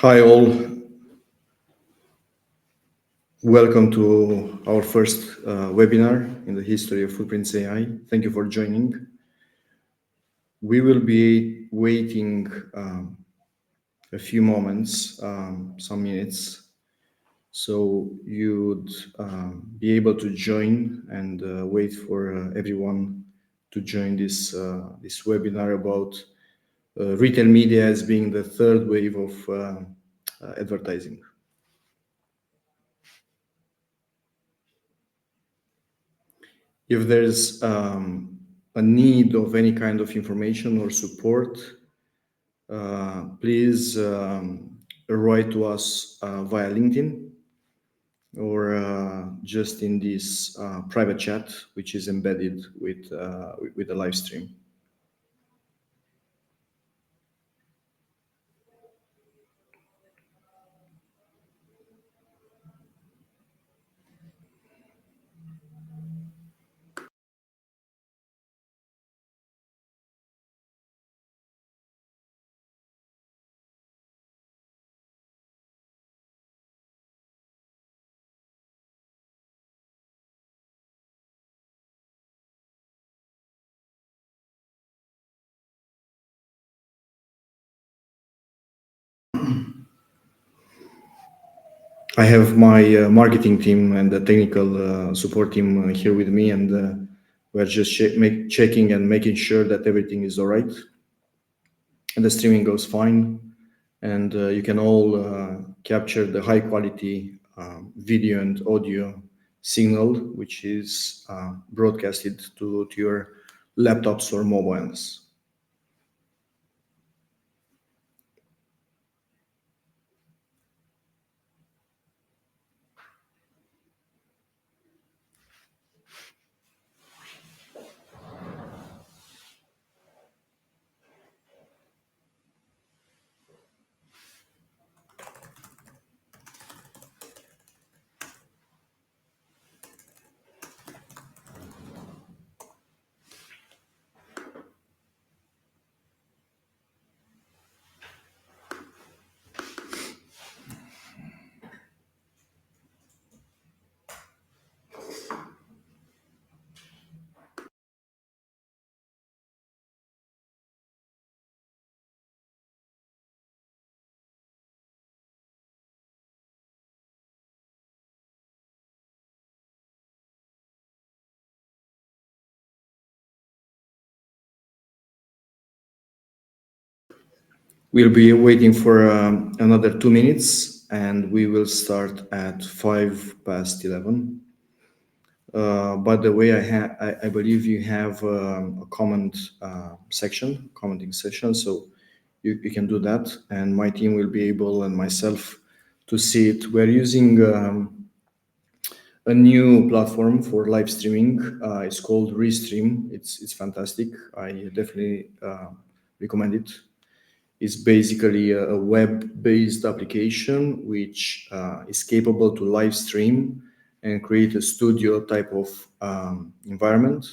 Hi all, welcome to our first webinar in the history of Footprints AI. Thank you for joining. We will be waiting a few moments, some minutes, so you'd be able to join and wait for everyone to join this webinar about retail media as being the third wave of advertising. If there's a need of any kind of information or support, please write to us via LinkedIn or just in this private chat, which is embedded with the live stream. I have my marketing team and the technical support team here with me, and we're just checking and making sure that everything is all right and the streaming goes fine, and you can all capture the high quality video and audio signal, which is broadcasted to your laptops or mobiles. We'll be waiting for another 2 minutes, and we will start at 11:05. By the way, I believe you have a comment section, commenting section, so you can do that, and my team will be able, and myself, to see it. We're using a new platform for live streaming. It's called Restream. It's fantastic. I definitely recommend it. It's basically a web-based application which is capable to live stream and create a studio type of environment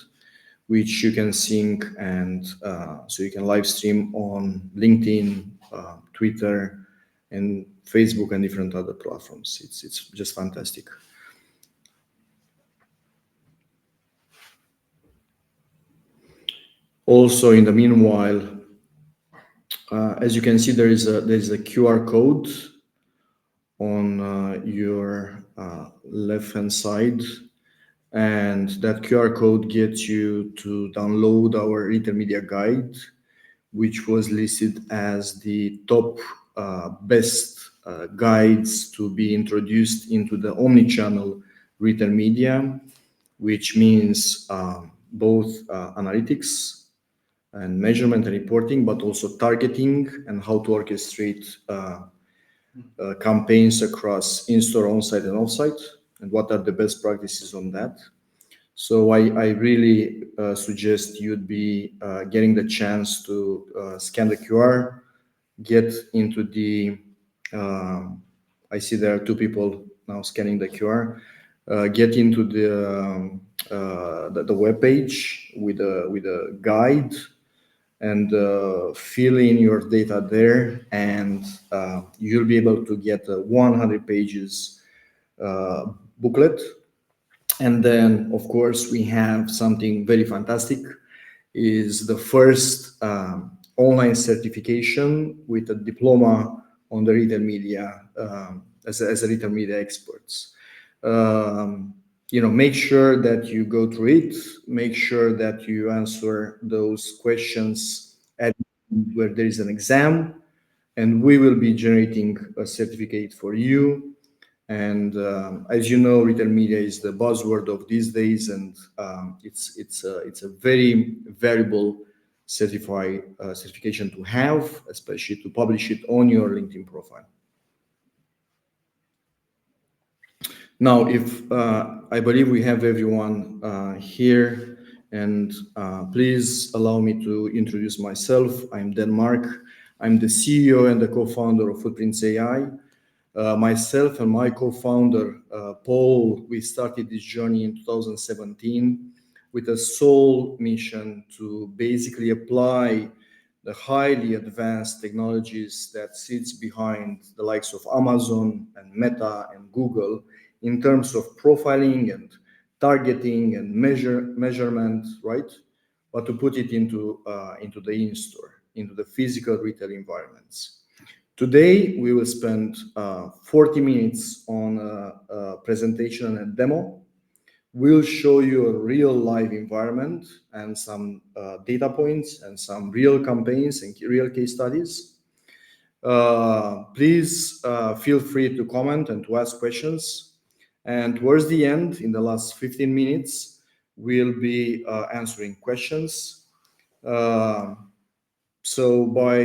which you can sync, and so you can live stream on LinkedIn, Twitter, and Facebook, and different other platforms. It's just fantastic. Also, in the meanwhile, as you can see, there is a QR code on your left-hand side, and that QR code gets you to download our retail media guide, which was listed as the top best guides to be introduced into the omni-channel retail media, which means both analytics and measurement and reporting, but also targeting and how to orchestrate campaigns across in-store, on-site, and off-site, and what are the best practices on that. So I really suggest you'd be getting the chance to scan the QR, get into the, I see there are two people now scanning the QR, get into the web page with a guide, and fill in your data there, and you'll be able to get a 100 pages uh, booklet. And then, of course, we have something very fantastic, is the first online certification with a diploma on the retail media, as a retail media experts. Make sure that you go through it, make sure that you answer those questions at where there is an exam, and we will be generating a certificate for you. And as you know, retail media is the buzzword of these days, and it's a very valuable certification to have, especially to publish it on your LinkedIn profile. Now, if I believe we have everyone here, and please allow me to introduce myself. I'm Dan Marc. I'm the CEO and the co-founder of Footprints AI. Myself and my co-founder, Paul, we started this journey in 2017 with a sole mission to basically apply the highly advanced technologies that sits behind the likes of Amazon and Meta and Google in terms of profiling and targeting and measurement, right? But to put it into the in-store, into the physical retail environments. Today, we will spend 40 minutes on a presentation and demo. We'll show you a real live environment and some data points and some real campaigns and real case studies. Please feel free to comment and to ask questions. And towards the end, in the last 15 minutes, we'll be answering questions. Uh, so by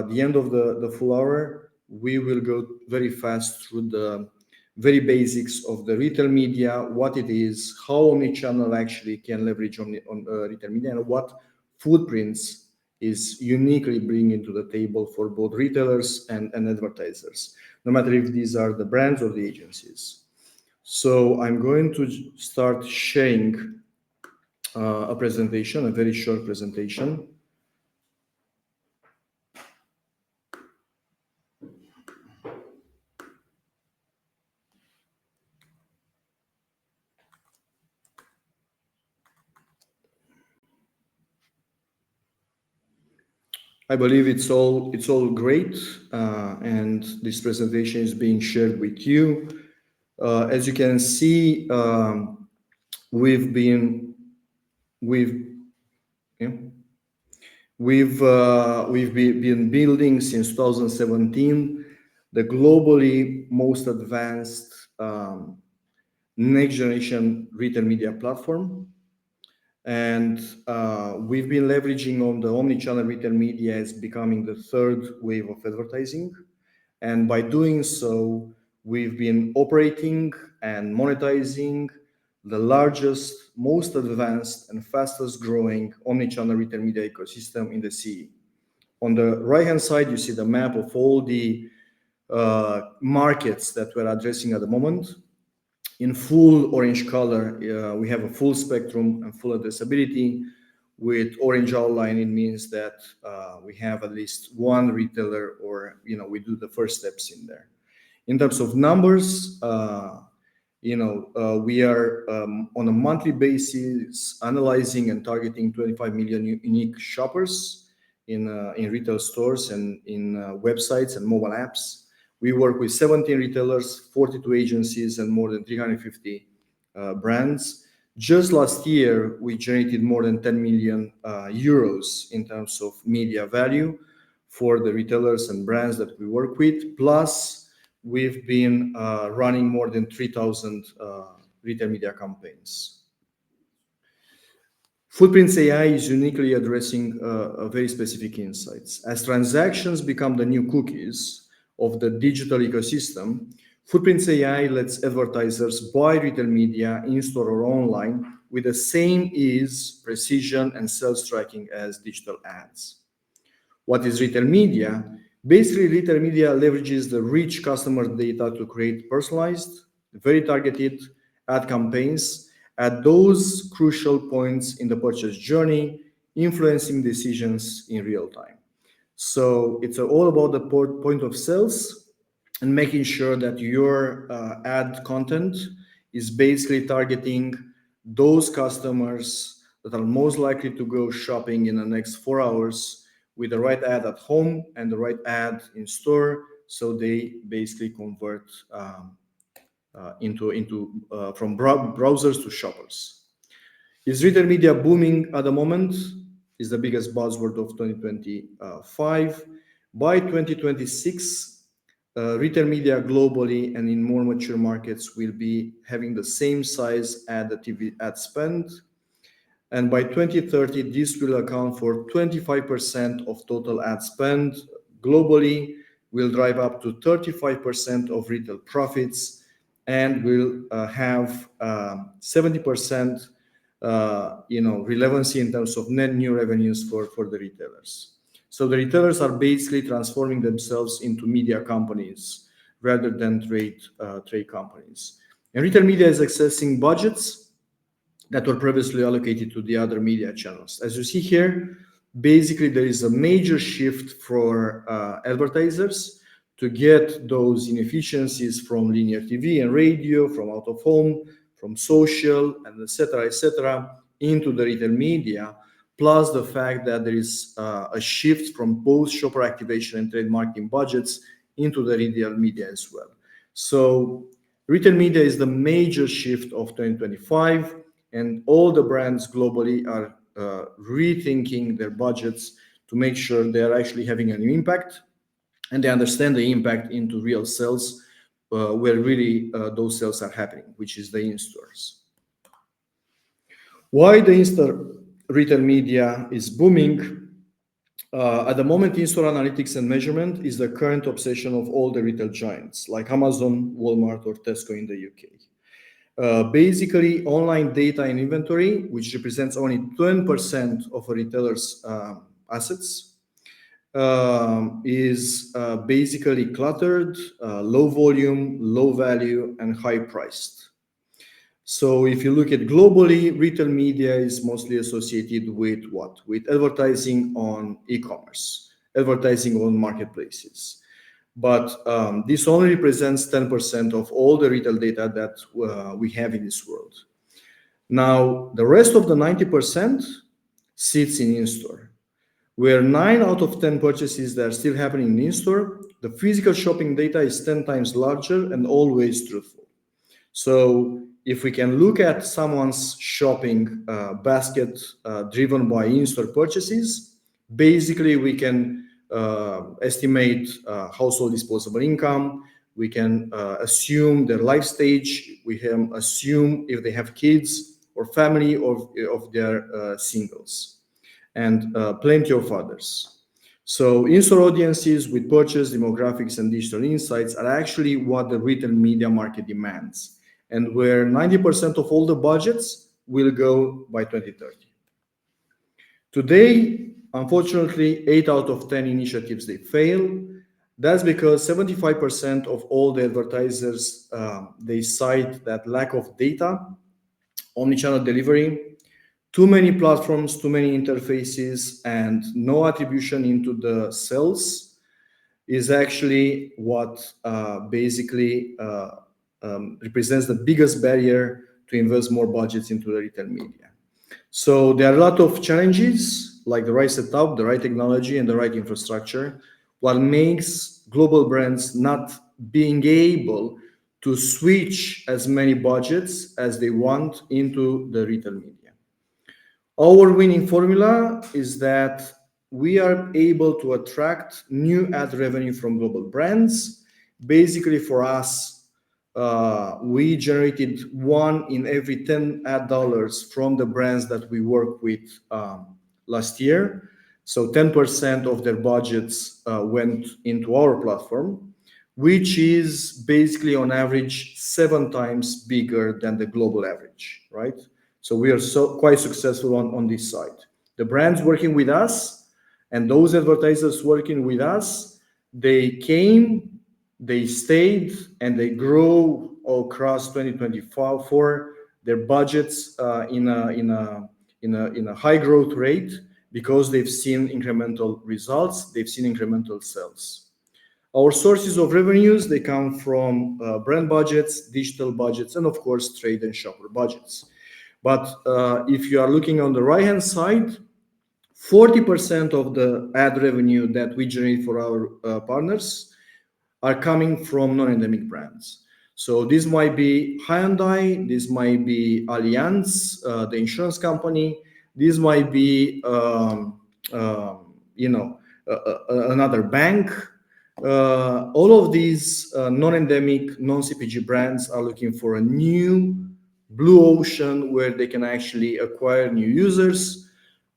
the end of the full hour, we will go very fast through the very basics of the retail media, what it is, how omnichannel actually can leverage on retail media, and what Footprints is uniquely bringing to the table for both retailers and advertisers, no matter if these are the brands or the agencies. So I'm going to start sharing a presentation, a very short presentation. I believe it's all great, and this presentation is being shared with you. As you can see, we've been we've yeah, we've been building since 2017 the globally most advanced next generation retail media platform. And we've been leveraging on the omnichannel retail media as becoming the third wave of advertising. And by doing so, we've been operating and monetizing the largest, most advanced, and fastest growing omnichannel retail media ecosystem in the CE. On the right-hand side, you see the map of all the markets that we're addressing at the moment. In full orange color, we have a full spectrum and full addressability. With orange outline, it means that we have at least one retailer, or we do the first steps in there. In terms of numbers, we are on a monthly basis analyzing and targeting 25 million unique shoppers in retail stores and in websites and mobile apps. We work with 17 retailers, 42 agencies, and more than 350 brands. Just last year, we generated more than 10 million euros in terms of media value for the retailers and brands that we work with. Plus, we've been running more than 3,000 retail media campaigns. Footprints AI is uniquely addressing a very specific insights. As transactions become the new cookies of the digital ecosystem, Footprints AI lets advertisers buy retail media in-store or online with the same ease, precision, and sales tracking as digital ads. What is retail media? Basically, retail media leverages the rich customer data to create personalized, very targeted ad campaigns at those crucial points in the purchase journey, influencing decisions in real time. So it's all about the point of sales and making sure that your ad content is basically targeting those customers that are most likely to go shopping in the next 4 hours with the right ad at home and the right ad in store, so they basically convert into from browsers to shoppers. Is retail media booming at the moment? Is the biggest buzzword of 2025. By 2026, retail media globally and in more mature markets will be having the same size as the TV ad spend. And by 2030, this will account for 25% of total ad spend globally, will drive up to 35% of retail profits, and will have 70% relevancy in terms of net new revenues for the retailers. So the retailers are basically transforming themselves into media companies rather than trade companies. And retail media is accessing budgets that were previously allocated to the other media channels. As you see here, basically there is a major shift for advertisers to get those inefficiencies from linear TV and radio, from out of home, from social, and etc., into the retail media, plus the fact that there is a shift from both shopper activation and trade marketing budgets into the retail media as well. So retail media is the major shift of 2025, and all the brands globally are rethinking their budgets to make sure they are actually having an impact, and they understand the impact into real sales, where really those sales are happening, which is the in-stores. Why the in-store retail media is booming? At the moment, in-store analytics and measurement is the current obsession of all the retail giants like Amazon, Walmart, or Tesco in the UK. Basically, online data and inventory, which represents only 10% of a retailer's assets, is basically cluttered, low volume, low value, and high priced. So if you look at globally, retail media is mostly associated with what? With advertising on e-commerce, advertising on marketplaces. But this only represents 10% of all the retail data that we have in this world. Now, the rest of the 90% sits in in-store, where 9 out of 10 purchases that are still happening in in-store, the physical shopping data is 10 times larger and always truthful. So if we can look at someone's shopping basket driven by in-store purchases, basically we can estimate household disposable income, we can assume their life stage, we can assume if they have kids or family, or if they're singles, and plenty of others. So in-store audiences with purchase demographics and digital insights are actually what the retail media market demands, and where 90% of all the budgets will go by 2030. Today, unfortunately, 8 out of 10 initiatives, they fail. That's because 75% of all the advertisers, they cite that lack of data, omnichannel delivery, too many platforms, too many interfaces, and no attribution into the sales is actually what basically represents the biggest barrier to invest more budgets into the retail media. So there are a lot of challenges, like the right setup, the right technology, and the right infrastructure, what makes global brands not being able to switch as many budgets as they want into the retail media. Our winning formula is that we are able to attract new ad revenue from global brands. Basically, for us, we generated 1 in every 10 ad dollars from the brands that we work with last year. So 10% of their budgets went into our platform, which is basically on average 7 times bigger than the global average, right? So we are quite successful on this side. The brands working with us and those advertisers working with us, they came, they stayed, and they grow across 2024 for their budgets in a high growth rate, because they've seen incremental results, they've seen incremental sales. Our sources of revenues, they come from brand budgets, digital budgets, and of course, trade and shopper budgets. But if you are looking on the right-hand side, 40% of the ad revenue that we generate for our partners are coming from non-endemic brands. So this might be Hyundai, this might be Allianz, the insurance company, this might be another bank. All of these non-endemic, non-CPG brands are looking for a new blue ocean where they can actually acquire new users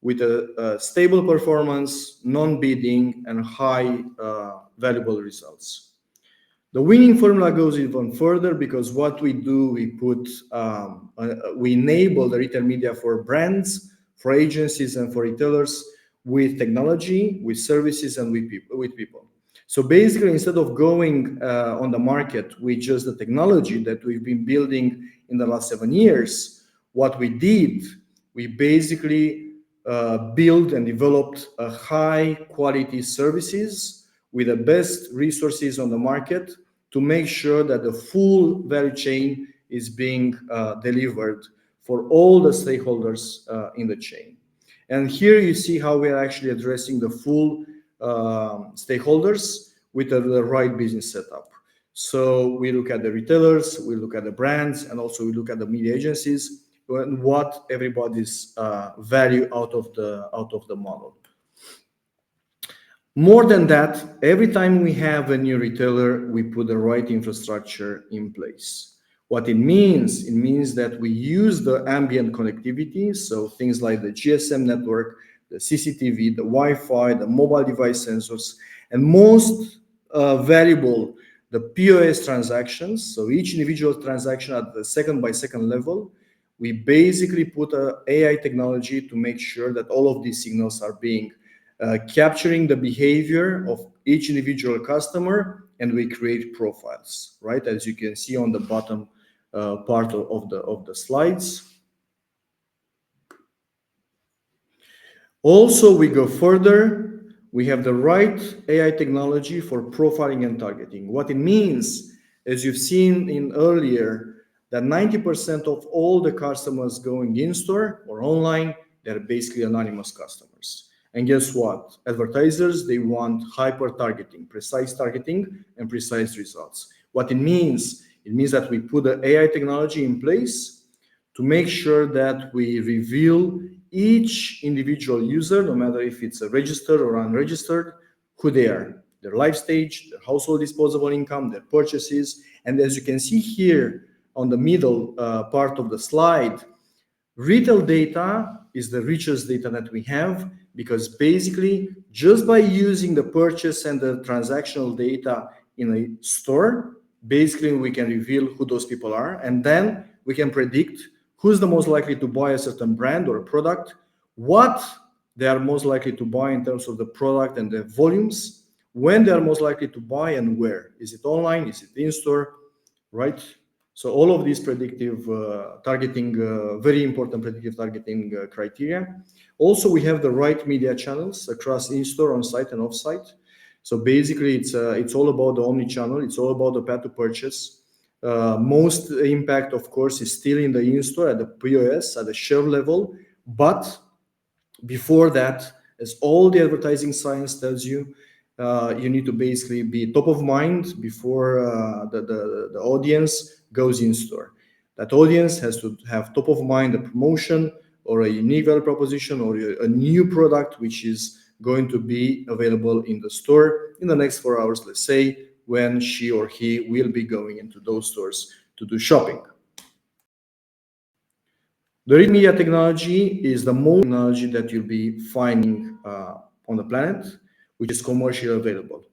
with a stable performance, non-bidding, and high valuable results. The winning formula goes even further because what we do, we enable the retail media for brands, for agencies, and for retailers with technology, with services, and with people. So basically, instead of going on the market with just the technology that we've been building in the last 7 years, what we did, we basically built and developed a high quality services with the best resources on the market to make sure that the full value chain is being delivered for all the stakeholders in the chain. And here you see how we are actually addressing the full stakeholders with the right business setup. So we look at the retailers, we look at the brands, and also we look at the media agencies and what everybody's value out of the model. More than that, every time we have a new retailer, we put the right infrastructure in place. What it means that we use the ambient connectivity, so things like the GSM network, the CCTV, the Wi-Fi, the mobile device sensors, and most valuable, the POS transactions. So each individual transaction at the second by second level, we basically put a AI technology to make sure that all of these signals are being capturing the behavior of each individual customer, and we create profiles, right? As you can see on the bottom part of the slides. Also, we go further. We have the right AI technology for profiling and targeting. What it means, as you've seen in earlier, that 90% of all the customers going in store or online, they're basically anonymous customers. And guess what? Advertisers, they want hyper targeting, precise targeting, and precise results. What it means that we put the AI technology in place to make sure that we reveal each individual user, no matter if it's a registered or unregistered, who they are, their life stage, their household disposable income, their purchases. And as you can see here on the middle part of the slide, retail data is the richest data that we have, because basically just by using the purchase and the transactional data in a store, basically we can reveal who those people are, and then we can predict who's the most likely to buy a certain brand or a product, what they are most likely to buy in terms of the product and the volumes, when they are most likely to buy, and where. Is it online? Is it in store? Right? So all of these predictive targeting, very important predictive targeting criteria. Also, we have the right media channels across in-store, on-site, and off-site. So basically, it's all about the omni-channel. It's all about the path to purchase. Most impact, of course, is still in the in-store at the POS, at the shelf level. But before that, as all the advertising science tells you, you need to basically be top of mind before the audience goes in store. That audience has to have top of mind a promotion or a unique value proposition or a new product which is going to be available in the store in the next 4 hours, let's say, when she or he will be going into those stores to do shopping. The retail media technology is the most technology that you'll be finding on the planet, which is commercially available.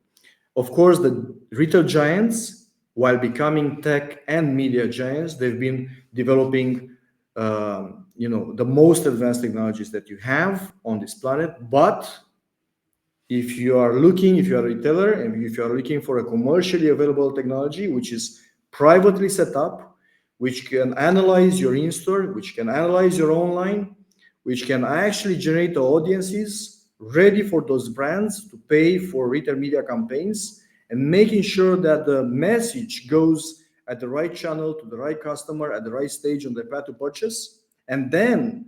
Of course, the retail giants, while becoming tech and media giants, they've been developing the most advanced technologies that you have on this planet. But if you are a retailer, and if you are looking for a commercially available technology, which is privately set up, which can analyze your in-store, which can analyze your online, which can actually generate the audiences ready for those brands to pay for retail media campaigns, and making sure that the message goes at the right channel to the right customer at the right stage on the path to purchase, and then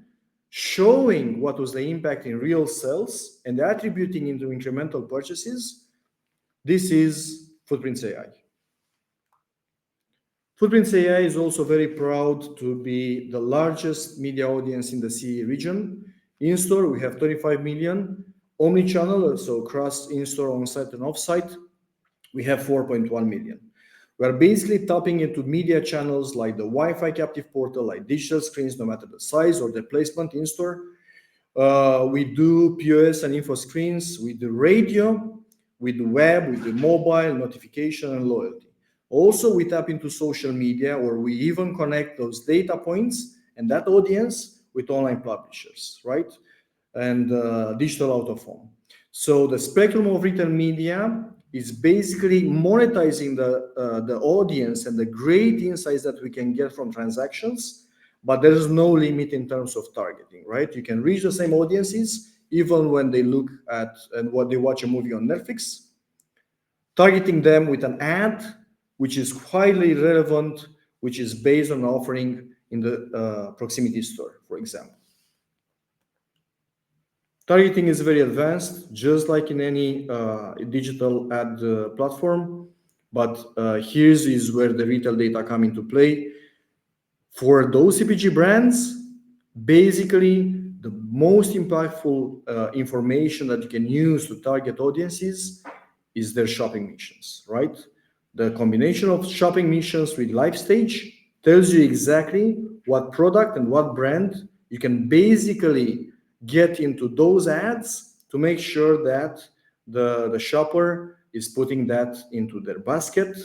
showing what was the impact in real sales and attributing into incremental purchases. This is Footprints AI. Footprints AI is also very proud to be the largest media audience in the CE region. In store, we have 35 million. Omnichannel, so across in-store, on-site, and off-site, we have 4.1 million. We are basically tapping into media channels like the Wi-Fi captive portal, like digital screens, no matter the size or the placement in store. We do POS and info screens, we do radio, we do web, we do mobile, notification, and loyalty. Also, we tap into social media, or we even connect those data points and that audience with online publishers, right? And digital out of home. So the spectrum of retail media is basically monetizing the audience and the great insights that we can get from transactions, but there is no limit in terms of targeting, right? You can reach the same audiences even when they look at and what they watch a movie on Netflix, targeting them with an ad which is highly relevant, which is based on offering in the proximity store, for example. Targeting is very advanced, just like in any digital ad platform, but here is where the retail data come into play. For those CPG brands, basically the most impactful information that you can use to target audiences is their shopping missions, right? The combination of shopping missions with life stage tells you exactly what product and what brand you can basically get into those ads to make sure that the shopper is putting that into their basket,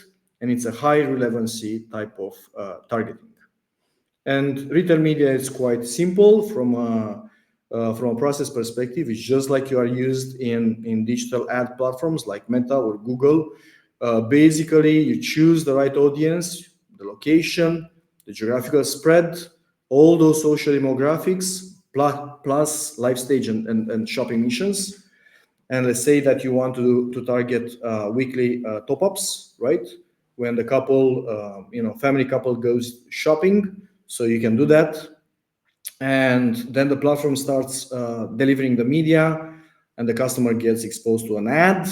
and it's a high relevancy type of targeting. And retail media is quite simple from a process perspective. It's just like you are used in digital ad platforms like Meta or Google. Basically, you choose the right audience, the location, the geographical spread, all those social demographics, plus life stage and shopping missions. And let's say that you want to target weekly top-ups, right? When the couple, family couple goes shopping, so you can do that. And then the platform starts delivering the media, and the customer gets exposed to an ad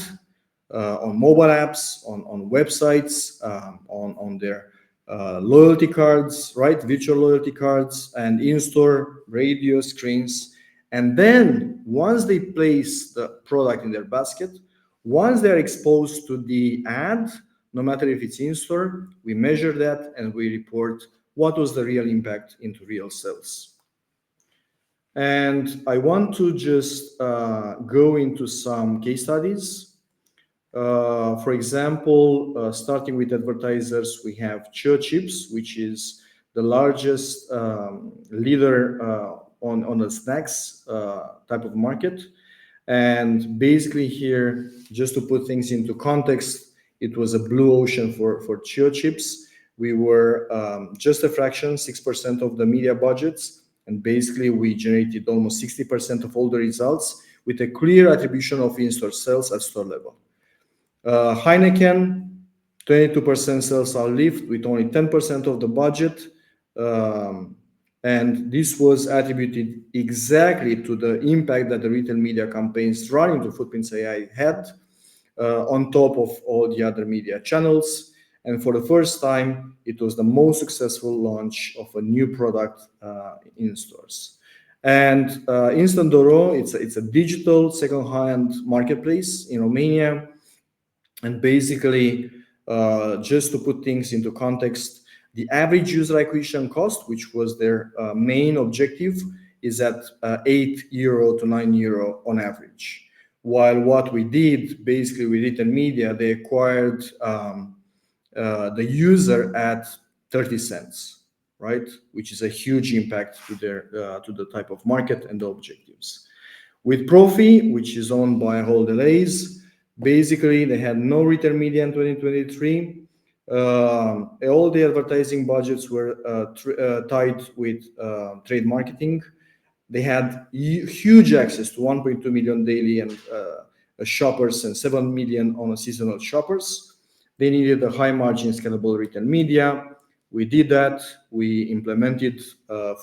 on mobile apps, on websites, on their loyalty cards, right? Virtual loyalty cards, and in-store radio screens. And then once they place the product in their basket, once they're exposed to the ad, no matter if it's in-store, we measure that and we report what was the real impact into real sales. And I want to just go into some case studies. For example, starting with advertisers, we have Chio Chips, which is the largest leader on the snacks type of market. And basically here, just to put things into context, it was a blue ocean for Chio Chips. We were just a fraction, 6% of the media budgets. And basically we generated almost 60% of all the results with a clear attribution of in-store sales at store level. Heineken, 22% sales are lift with only 10% of the budget. And this was attributed exactly to the impact that the retail media campaigns running to Footprints AI had on top of all the other media channels. And for the first time, it was the most successful launch of a new product in stores. And Instant Doro, it's a digital second-hand marketplace in Romania. And basically, just to put things into context, the average user acquisition cost, which was their main objective, is at €8 to €9 on average. While what we did basically with retail media, they acquired the user at 30 cents, right? Which is a huge impact to the type of market and the objectives. With Profi, which is owned by Hold Delays, basically they had no retail media in 2023. All the advertising budgets were tied with trade marketing. They had huge access to 1.2 million daily and shoppers and 7 million on a seasonal shoppers. They needed a high margin scalable retail media. We did that. We implemented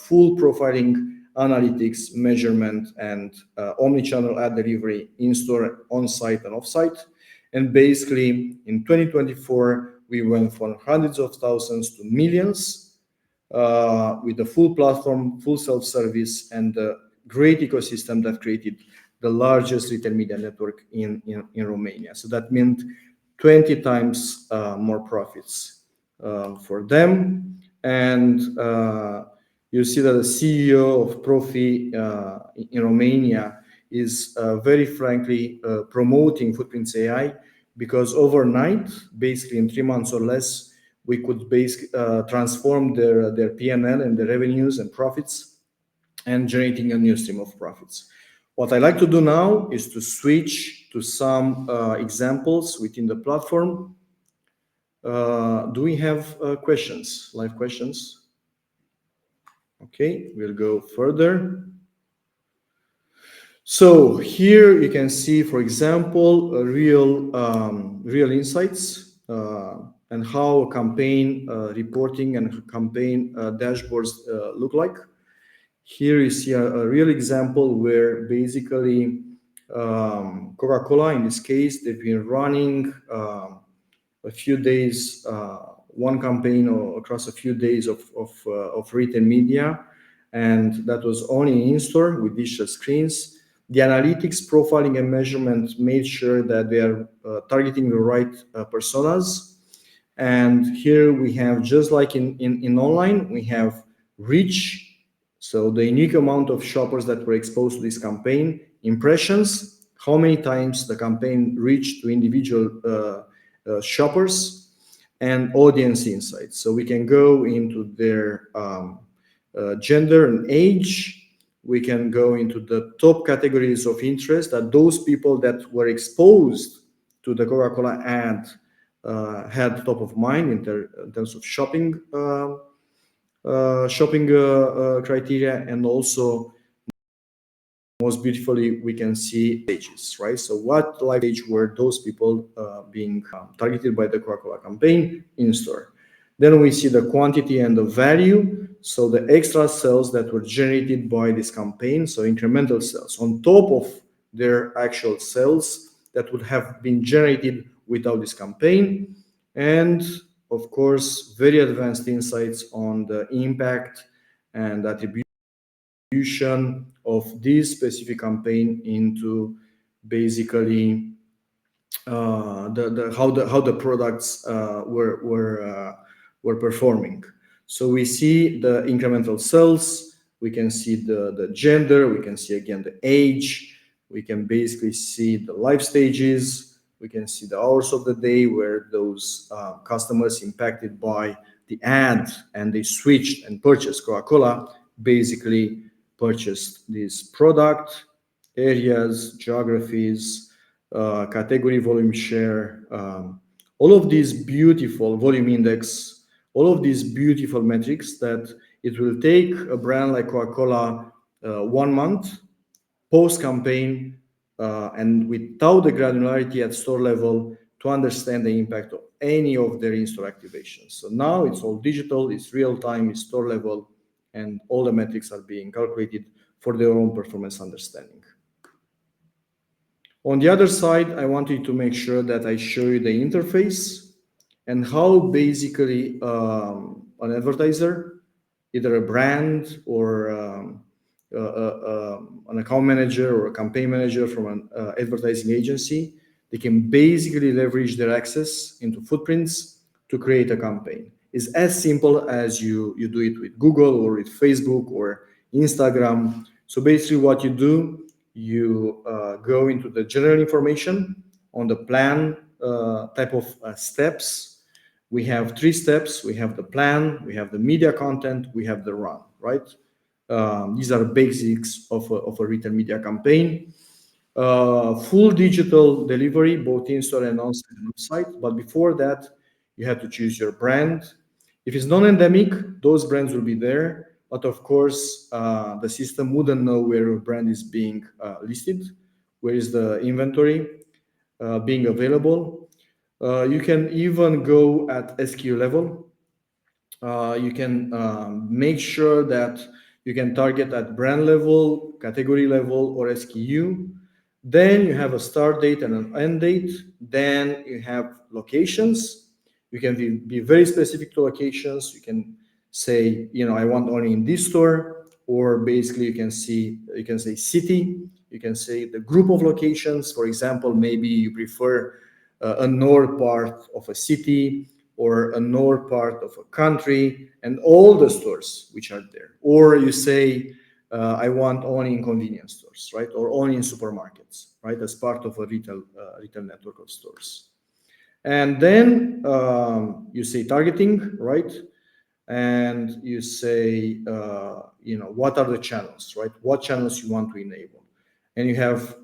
full profiling, analytics, measurement, and omni-channel ad delivery in store, on site, and off site. And basically, in 2024, we went from hundreds of thousands to millions with the full platform, full self-service, and the great ecosystem that created the largest retail media network in Romania. So that meant 20 times more profits for them. And you see that the CEO of Profi in Romania is very frankly promoting Footprints AI, because overnight, basically in 3 months or less, we could basically transform their P&L and their revenues and profits, and generating a new stream of profits. What I like to do now is to switch to some examples within the platform. Do we have questions, live questions? Okay, we'll go further. So here you can see, for example, real insights and how campaign reporting and campaign dashboards look like. Here you see a real example where basically Coca-Cola, in this case, they've been running a few days, one campaign across a few days of retail media, and that was only in store with digital screens. The analytics, profiling, and measurement made sure that they are targeting the right personas. And here we have, just like in online, we have reach. So the unique amount of shoppers that were exposed to this campaign, impressions, how many times the campaign reached to individual shoppers, and audience insights. So we can go into their gender and age. We can go into the top categories of interest that those people that were exposed to the Coca-Cola ad had top of mind in terms of shopping criteria, and also most beautifully we can see ages, right? So what life age were those people being targeted by the Coca-Cola campaign in store? Then we see the quantity and the value, so the extra sales that were generated by this campaign, so incremental sales on top of their actual sales that would have been generated without this campaign. And of course, very advanced insights on the impact and attribution of this specific campaign into basically how the products were performing. So we see the incremental sales, we can see the gender, we can see again the age, we can basically see the life stages, we can see the hours of the day where those customers impacted by the ad and they switched and purchased Coca-Cola basically purchased this product, areas, geographies, category volume share, all of these beautiful volume index, all of these beautiful metrics that it will take a brand like Coca-Cola 1 month post-campaign and without the granularity at store level to understand the impact of any of their in-store activations. So now it's all digital, it's real time, it's store level, and all the metrics are being calculated for their own performance understanding. On the other side, I wanted to make sure that I show you the interface and how basically an advertiser, either a brand or an account manager or a campaign manager from an advertising agency, they can basically leverage their access into Footprints to create a campaign. It's as simple as you do it with Google or with Facebook or Instagram. So basically what you do, you go into the general information on the plan type of steps. We have 3 steps. We have the plan, we have the media content, we have the run, right? These are basics of a retail media campaign. Full digital delivery, both in-store and on-site. But before that, you have to choose your brand. If it's non-endemic, those brands will be there. but of course, the system wouldn't know where your brand is being listed, where is the inventory being available. You can even go at SKU level. You can make sure that you can target at brand level, category level, or SKU. Then you have a start date and an end date. Then you have locations. You can be very specific to locations. You can say, I want only in this store, or basically you can say city. You can say the group of locations. For example, maybe you prefer a north part of a city or a north part of a country and all the stores which are there. Or you say, I want only in convenience stores, right? Or only in supermarkets, right? As part of a retail network of stores. And then you say targeting, right? And you say, what are the channels, right? What channels you want to enable. And you have,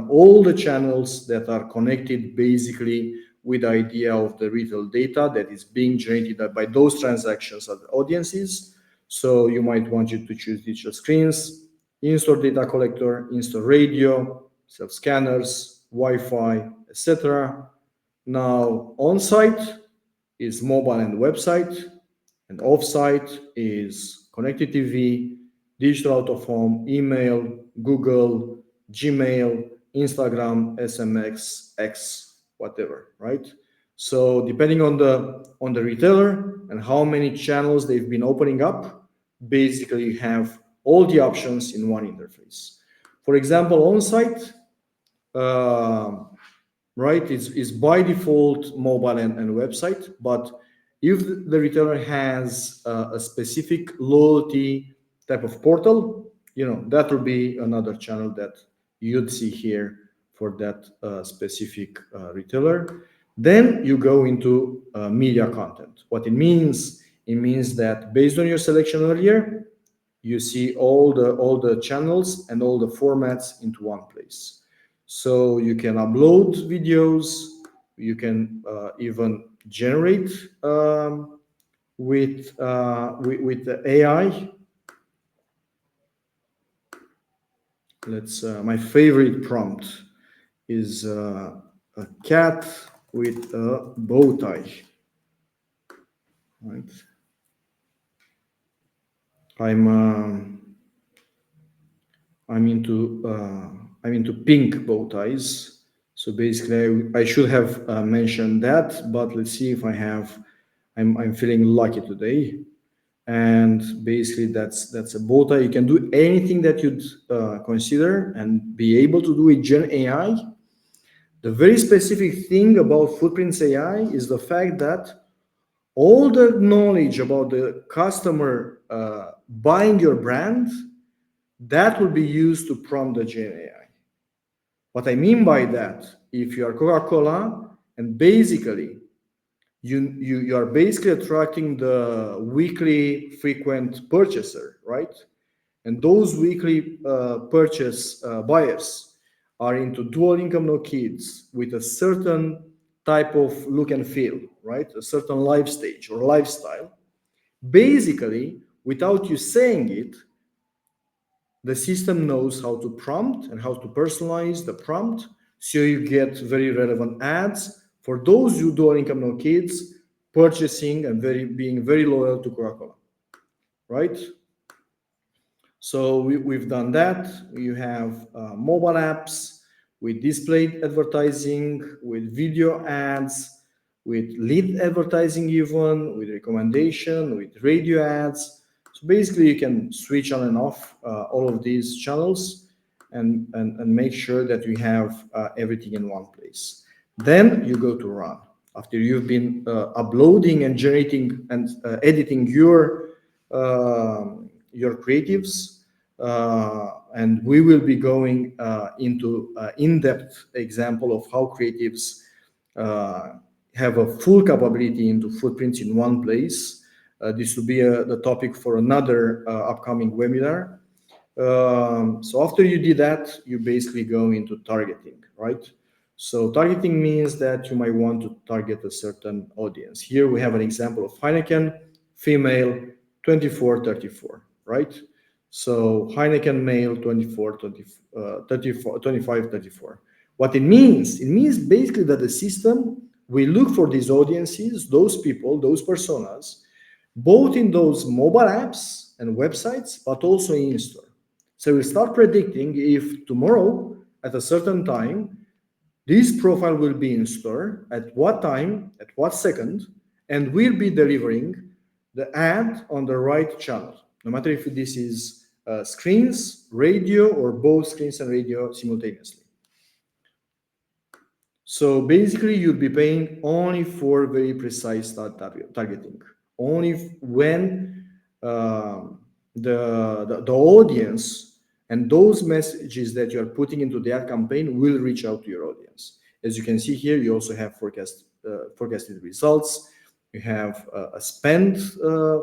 all the channels that are connected basically with the idea of the retail data that is being generated by those transactions at the audiences. So you might want you to choose digital screens, in-store data collector, in-store radio, self-scanners, Wi-Fi, etc. Now, on-site is mobile and website, and off-site is connected TV, digital out of home, email, Google, Gmail, Instagram, SMX, X, whatever, right? So depending on the retailer and how many channels they've been opening up, basically you have all the options in one interface. For example, on-site, uh, right, is by default mobile and website, but if the retailer has a specific loyalty type of portal, that will be another channel that you'd see here for that specific retailer. Then you go into media content. What it means that based on your selection earlier, you see all the channels and all the formats into one place. So you can upload videos, you can even generate with the AI. Let's my favorite prompt is a cat with a bow tie. Right. I'm I'm into pink bow ties. So basically, I should have mentioned that, but let's see if I have. I'm feeling lucky today, and basically that's a bow tie. You can do anything that you'd consider and be able to do with Gen AI. The very specific thing about Footprints AI is the fact that all the knowledge about the customer buying your brand, that will be used to prompt the Gen AI. What I mean by that, if you are Coca-Cola and basically you are basically attracting the weekly frequent purchaser, right? And those weekly purchase buyers are into dual income, no kids, with a certain type of look and feel, right? A certain life stage or lifestyle. Basically, without you saying it, the system knows how to prompt and how to personalize the prompt, so you get very relevant ads for those who dual income, no kids, purchasing and being very loyal to Coca-Cola, right? So we've done that. You have mobile apps with display advertising, with video ads, with lead advertising, even with recommendation, with radio ads. So basically, you can switch on and off all of these channels and make sure that you have everything in one place. Then you go to run. After you've been uploading and generating and editing your creatives, and we will be going into in-depth example of how creatives uh, have a full capability into footprints in one place. This will be the topic for another upcoming webinar. So after you did that, you basically go into targeting, right? So targeting means that you might want to target a certain audience. Here we have an example of Heineken, female, 24-34, right? So Heineken male 24, 20, 34, 25, 34. What it means basically that the system will look for these audiences, those people, those personas, both in those mobile apps and websites, but also in store. So we start predicting if tomorrow at a certain time this profile will be in store, at what time, at what second, and will be delivering the ad on the right channel, no matter if this is screens, radio, or both screens and radio simultaneously. So basically, you'd be paying only for very precise targeting. Only when the audience and those messages that you're putting into the ad campaign will reach out to your audience. As you can see here, you also have forecasted results. You have a spend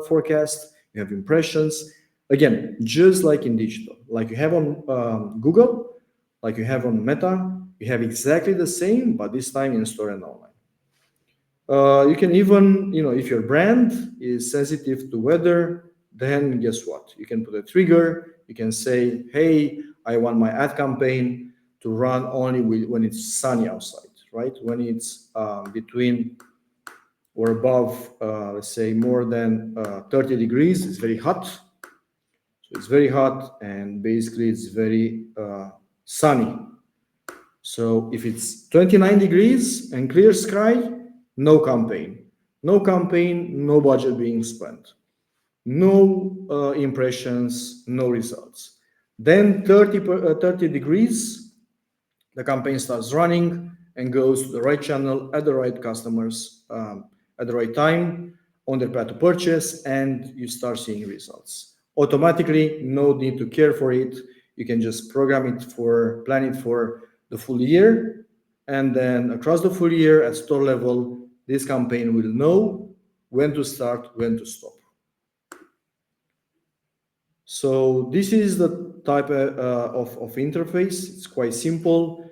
forecast. You have impressions. Again, just like in digital, like you have on Google, like you have on Meta, you have exactly the same, but this time in store and online. You can even, if your brand is sensitive to weather, then guess what? You can put a trigger. You can say, hey, I want my ad campaign to run only when it's sunny outside, right? When it's between or above, let's say, more than 30 degrees, it's very hot. So it's very hot and basically it's very sunny. So if it's 29 degrees and clear sky, no campaign. No campaign, no budget being spent. No impressions, no results. Then 30 degrees, the campaign starts running and goes to the right channel at the right customers at the right time on their path to purchase, and you start seeing results. Automatically, no need to care for it. You can just plan it for the full year, and then across the full year at store level, this campaign will know when to start, when to stop. So this is the type of interface. It's quite simple.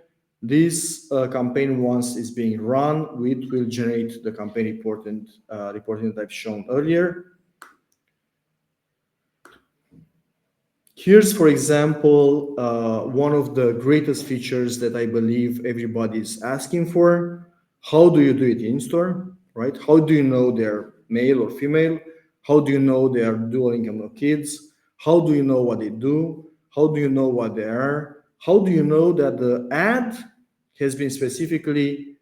This campaign, once it's being run, it will generate the campaign reporting that I've shown earlier. Here's, for example, one of the greatest features that I believe everybody is asking for. How do you do it in store, right? How do you know they're male or female? How do you know they are dual income or kids? How do you know what they do? How do you know what they are? How do you know that the ad has been specifically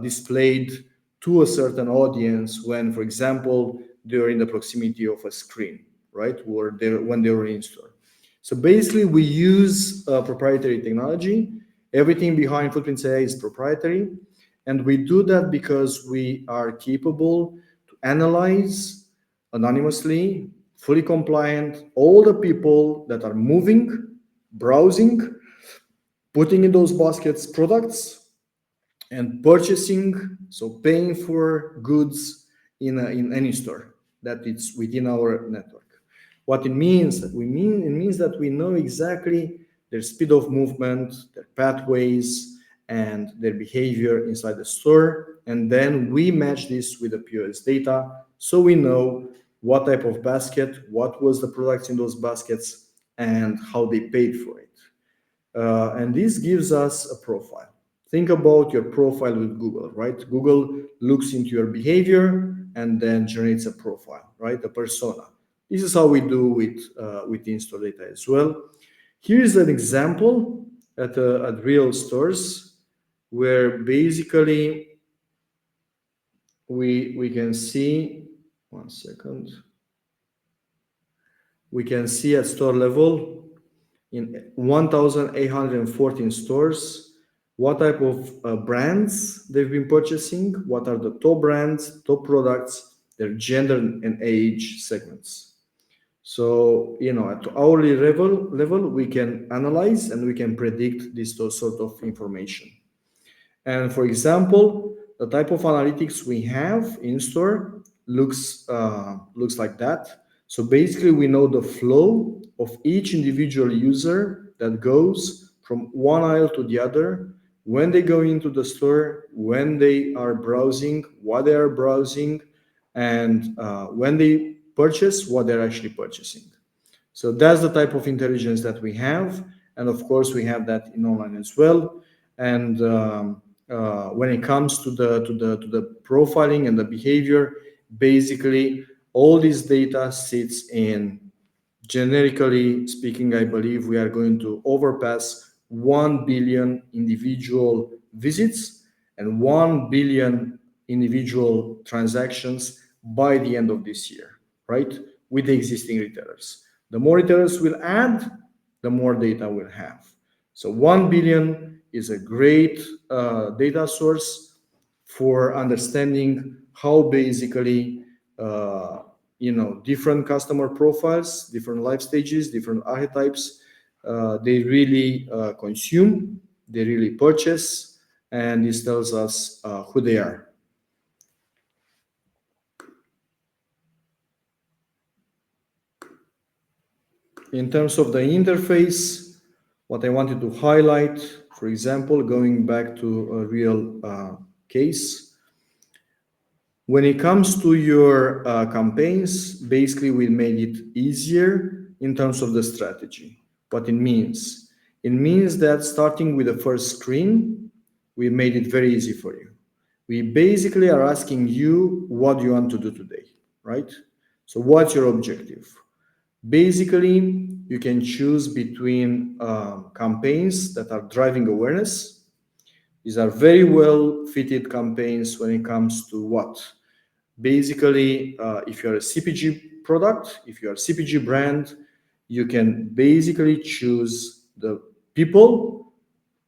displayed to a certain audience when, for example, they're in the proximity of a screen, right? Or when they're in store. So basically, we use proprietary technology. Everything behind Footprints AI is proprietary. And we do that because we are capable to analyze anonymously, fully compliant, all the people that are moving, browsing, putting in those baskets products, and purchasing, so paying for goods in any store that it's within our network. What it means, it means that we know exactly their speed of movement, their pathways, and their behavior inside the store. And then we match this with the POS data, so we know what type of basket, what was the products in those baskets, and how they paid for it. And this gives us a profile. Think about your profile with Google, right? Google looks into your behavior and then generates a profile, right? A persona. This is how we do with in-store data as well. Here is an example at real stores where basically we can see, one second, we can see at store level in 1,814 stores what type of brands they've been purchasing, what are the top brands, top products, their gender and age segments. So, at hourly level, we can analyze and we can predict this sort of information. And for example, the type of analytics we have in store looks like that. So basically, we know the flow of each individual user that goes from one aisle to the other, when they go into the store, when they are browsing, what they are browsing, and when they purchase, what they're actually purchasing. So that's the type of intelligence that we have, and of course we have that in online as well. And when it comes to the profiling and the behavior, basically all this data sits in, generically speaking, I believe we are going to overpass 1 billion individual visits and 1 billion individual transactions by the end of this year, right? With the existing retailers. The more retailers will add, the more data we'll have. So 1 billion is a great data source for understanding how basically uh, different customer profiles, different life stages, different archetypes, they really consume, they really purchase, and this tells us who they are. In terms of the interface, what I wanted to highlight, for example, going back to a real case, when it comes to your campaigns, basically we made it easier in terms of the strategy. What it means that starting with the first screen, we made it very easy for you. We basically are asking you what you want to do today, right? So what's your objective? Basically, you can choose between campaigns that are driving awareness. These are very well fitted campaigns when it comes to what? Basically, if you're a CPG product, if you're a CPG brand, you can basically choose the people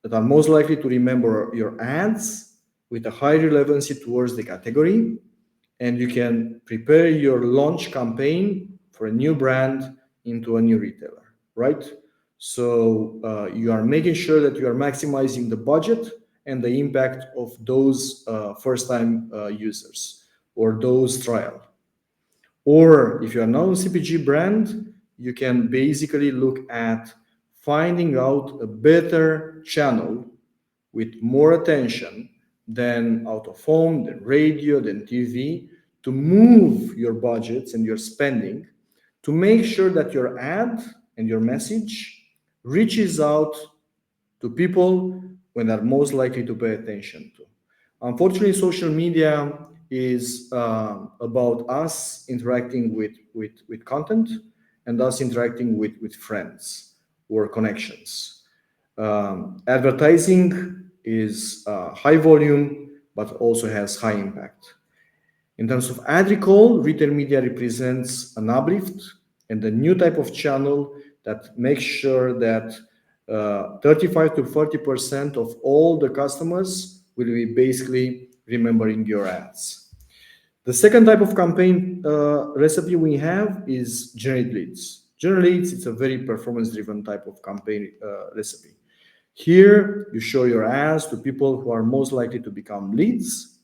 that are most likely to remember your ads with a high relevancy towards the category, and you can prepare your launch campaign for a new brand into a new retailer, right? So you are making sure that you are maximizing the budget and the impact of those first-time users or those trial. Or if you are not a CPG brand, you can basically look at finding out a better channel with more attention than out of home, than radio, than TV, to move your budgets and your spending to make sure that your ad and your message reaches out to people when they're most likely to pay attention to. Unfortunately, social media is about us interacting with content and us interacting with friends or connections. Advertising is high volume, but also has high impact. In terms of ad recall, retail media represents an uplift and a new type of channel that makes sure that 35 to 40% of all the customers will be basically remembering your ads. The second type of campaign recipe we have is generate leads. Generate leads, it's a very performance-driven type of campaign recipe. Here, you show your ads to people who are most likely to become leads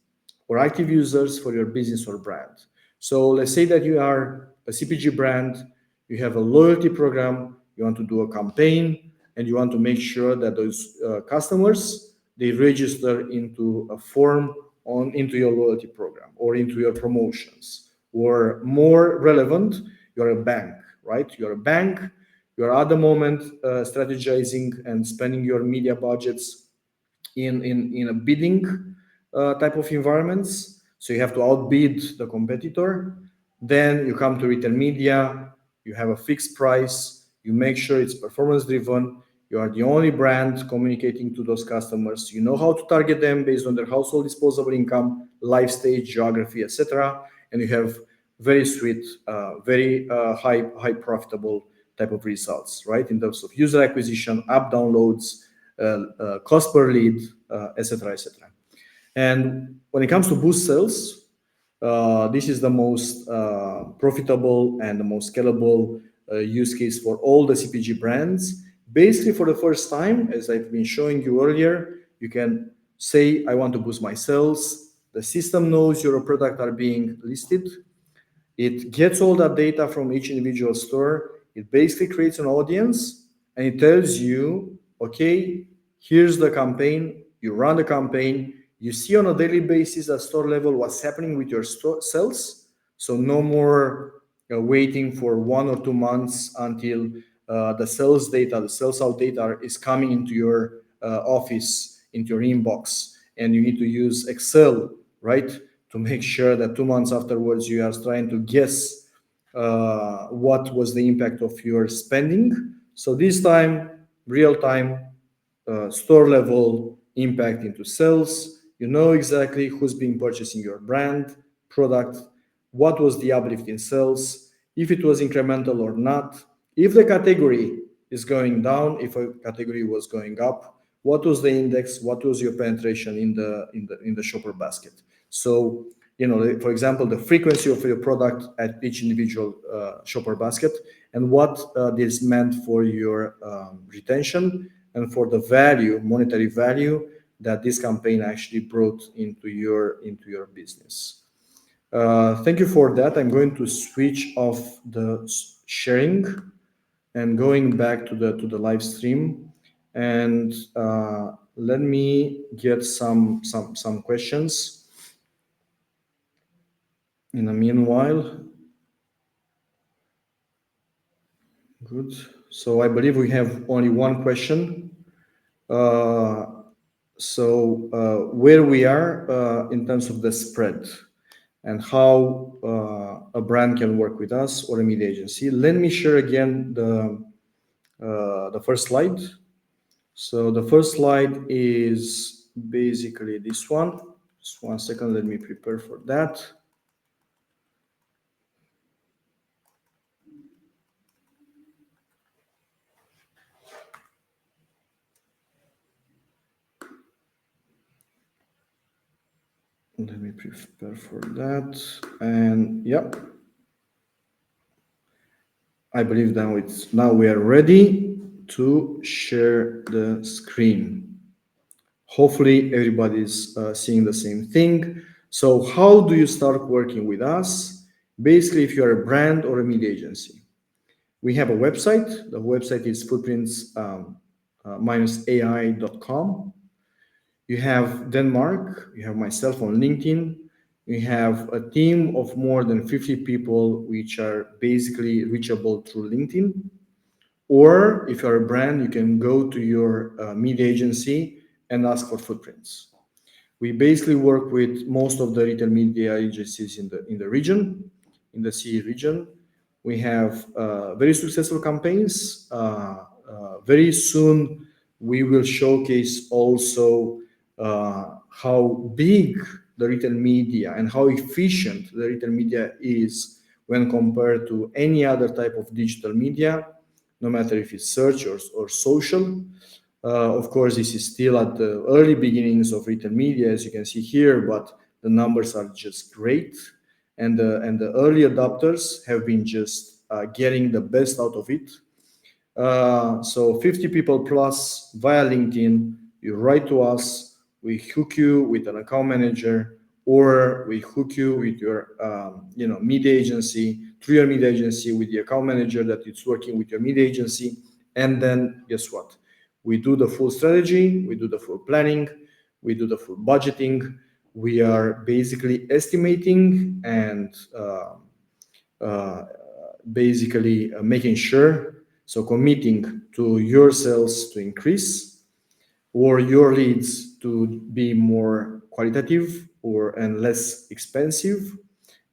or active users for your business or brand. So let's say that you are a CPG brand, you have a loyalty program, you want to do a campaign, and you want to make sure that those customers, they register into a form into your loyalty program or into your promotions. Or more relevant, you're a bank, right? You're a bank, you're at the moment strategizing and spending your media budgets in a bidding type of environments. So you have to outbid the competitor. Then you come to retail media, you have a fixed price, you make sure it's performance driven. You are the only brand communicating to those customers. You know how to target them based on their household disposable income, life stage, geography, etc. And you have very sweet, very high profitable type of results, right? In terms of user acquisition, app downloads, cost per lead, etc., etc. And when it comes to boost sales, this is the most profitable and the most scalable use case for all the CPG brands. Basically, for the first time, as I've been showing you earlier, you can say, I want to boost my sales. The system knows your product are being listed. It gets all that data from each individual store. It basically creates an audience and it tells you, okay, here's the campaign. You run the campaign. You see on a daily basis at store level what's happening with your store sales. So no more waiting for 1 or 2 months until the sales data, the sales out data is coming into your office, into your inbox, and you need to use Excel, right, to make sure that 2 months afterwards you are trying to guess what was the impact of your spending. So this time, real time, store level impact into sales. You know exactly who's been purchasing your brand, product, what was the uplift in sales, if it was incremental or not, if the category is going down, if a category was going up, what was the index, what was your penetration in the shopper basket. So for example, the frequency of your product at each individual shopper basket, and what this meant for your retention and for the value, monetary value that this campaign actually brought into your business. Thank you for that. I'm going to switch off the sharing and going back to the live stream, and let me get some questions. In the meanwhile, good. So I believe we have only one question. Uh, where we are in terms of the spread and how a brand can work with us or a media agency. Let me share again the first slide. So the first slide is basically this one. Just 1 second, let me prepare for that. Let me prepare for that. And yeah, I believe now we are ready to share the screen. Hopefully everybody's seeing the same thing. So how do you start working with us? Basically, if you're a brand or a media agency, we have a website. The website is footprints-ai.com. You have Dan Marc, you have myself on LinkedIn. We have a team of more than 50 people, which are basically reachable through LinkedIn. Or if you're a brand, you can go to your media agency and ask for Footprints. We basically work with most of the retail media agencies in the region, in the CE region. We have very successful campaigns. Very soon, we will showcase also how big the retail media and how efficient the retail media is when compared to any other type of digital media, no matter if it's search or social. Of course, this is still at the early beginnings of retail media, as you can see here, but the numbers are just great. And the early adopters have been just getting the best out of it. So 50 people plus via LinkedIn, you write to us, we hook you with an account manager, or we hook you with your media agency, through your media agency with the account manager that is working with your media agency. And then guess what? We do the full strategy, we do the full planning, we do the full budgeting. We are basically estimating and basically making sure, so committing to your sales to increase or your leads to be more qualitative and less expensive.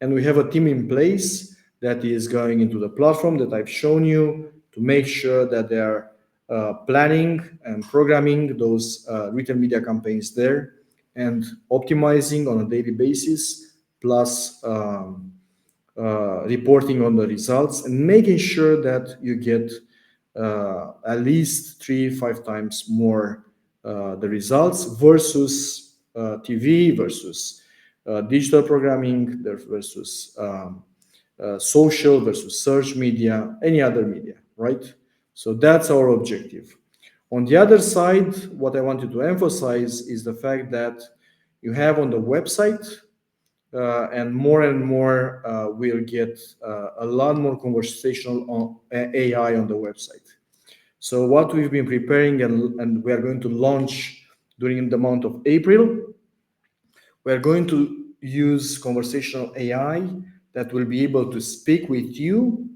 And we have a team in place that is going into the platform that I've shown you to make sure that they are planning and programming those retail media campaigns there and optimizing on a daily basis, plus reporting on the results and making sure that you get at least 3-5 times more the results versus TV, versus digital programming, versus social, versus search media, any other media, right? So that's our objective. On the other side, what I wanted to emphasize is the fact that you have on the website, and more we'll get a lot more conversational on AI on the website. So what we've been preparing and we are going to launch during the month of April, we are going to use conversational AI that will be able to speak with you,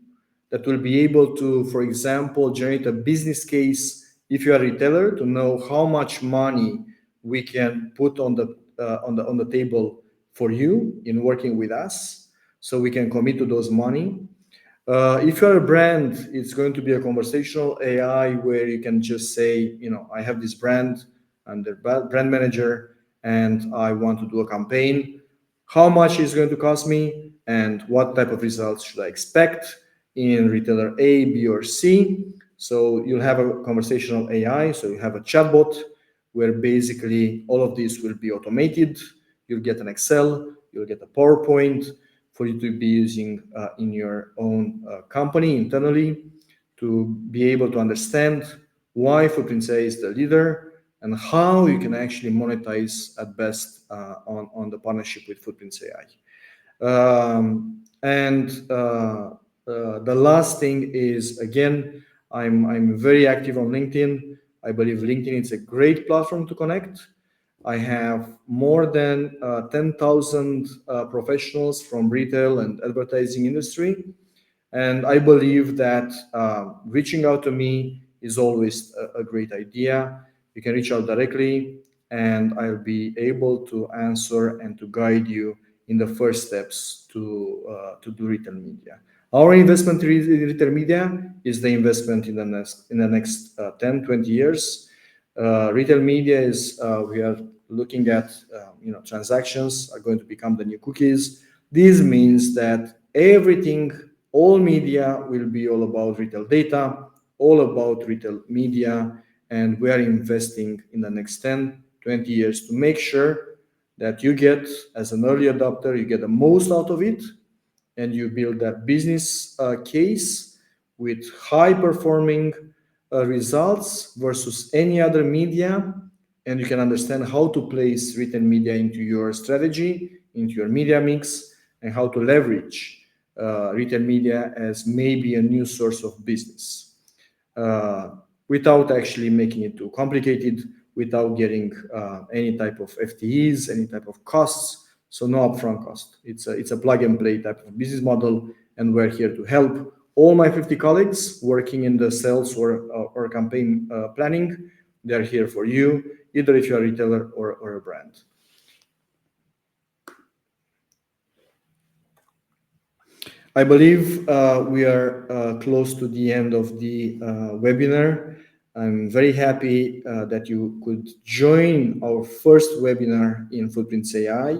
that will be able to, for example, generate a business case if you are a retailer to know how much money we can put on the table for you in working with us, so we can commit to those money. If you're a brand, it's going to be a conversational AI where you can just say, I have this brand, I'm the brand manager, and I want to do a campaign. How much is going to cost me, and what type of results should I expect in retailer A, B, or C? So you'll have a conversational AI. So you have a chatbot where basically all of this will be automated. You'll get an Excel, you'll get a PowerPoint for you to be using in your own company internally to be able to understand why Footprints A is the leader and how you can actually monetize at best on the partnership with Footprints AI. The last thing is, again, I'm very active on LinkedIn. I believe LinkedIn is a great platform to connect. I have more than 10,000 professionals from retail and advertising industry. And I believe that reaching out to me is always a great idea. You can reach out directly, and I'll be able to answer and to guide you in the first steps to do retail media. Our investment in retail media is the investment in the next 10, 20 years. Retail media is we are looking at transactions are going to become the new cookies. This means that everything, all media will be all about retail data, all about retail media, and we are investing in the next 10, 20 years to make sure that you get, as an early adopter, you get the most out of it, and you build that business case with high performing results versus any other media, and you can understand how to place retail media into your strategy, into your media mix, and how to leverage retail media as maybe a new source of business uh, without actually making it too complicated, without getting any type of FTEs, any type of costs. So no upfront cost. It's a plug and play type of business model, and we're here to help all my 50 colleagues working in the sales or campaign planning. They're here for you, either if you're a retailer or a brand. I believe we are close to the end of the webinar. I'm very happy that you could join our first webinar in Footprints AI.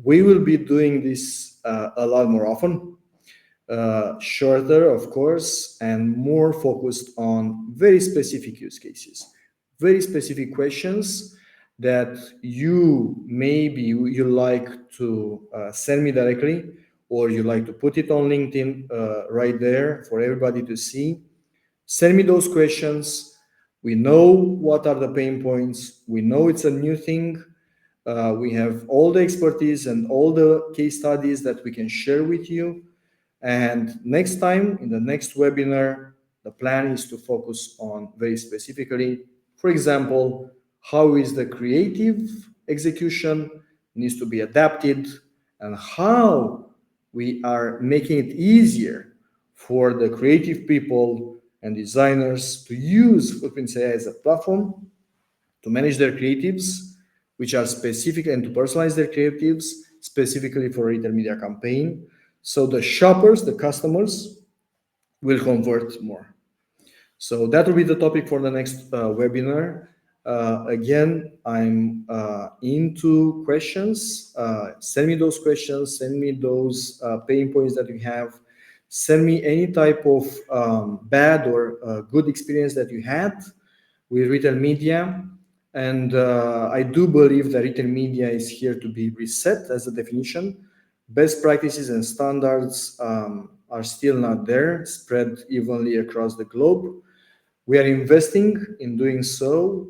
We will be doing this a lot more often, shorter, of course, and more focused on very specific use cases, very specific questions that you like to send me directly, or you like to put it on LinkedIn right there for everybody to see. Send me those questions. We know what are the pain points. We know it's a new thing. We have all the expertise and all the case studies that we can share with you. And next time, in the next webinar, the plan is to focus on very specifically, for example, how is the creative execution needs to be adapted, and how we are making it easier for the creative people and designers to use Footprints AI as a platform to manage their creatives, which are specific, and to personalize their creatives specifically for a retail media campaign. So the shoppers, the customers, will convert more. So that will be the topic for the next webinar. Again, I'm into questions. Send me those questions. Send me those pain points that you have. Send me any type of bad or good experience that you had with retail media. And I do believe that retail media is here to be reset as a definition. Best practices and standards are still not there, spread evenly across the globe. We are investing in doing so.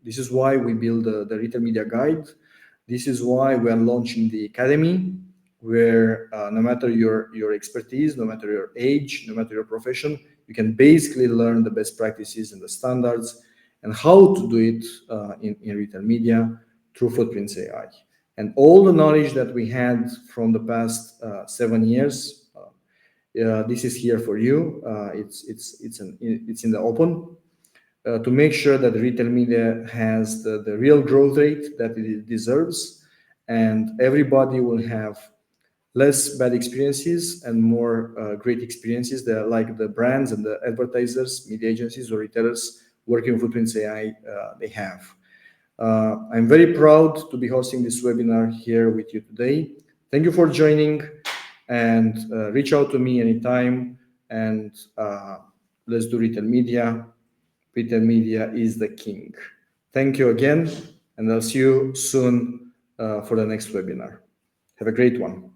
This is why we build the retail media guide. This is why we are launching the academy, where no matter your expertise, no matter your age, no matter your profession, you can basically learn the best practices and the standards and how to do it in retail media through Footprints AI. And all the knowledge that we had from the past 7 years, this is here for you. It's in the open to make sure that retail media has the real growth rate that it deserves, and everybody will have less bad experiences and more great experiences that like the brands and the advertisers, media agencies or retailers working with Footprints AI they have. I'm very proud to be hosting this webinar here with you today. Thank you for joining, and reach out to me anytime, and let's do retail media. Retail media is the king. Thank you again, and I'll see you soon for the next webinar. Have a great one.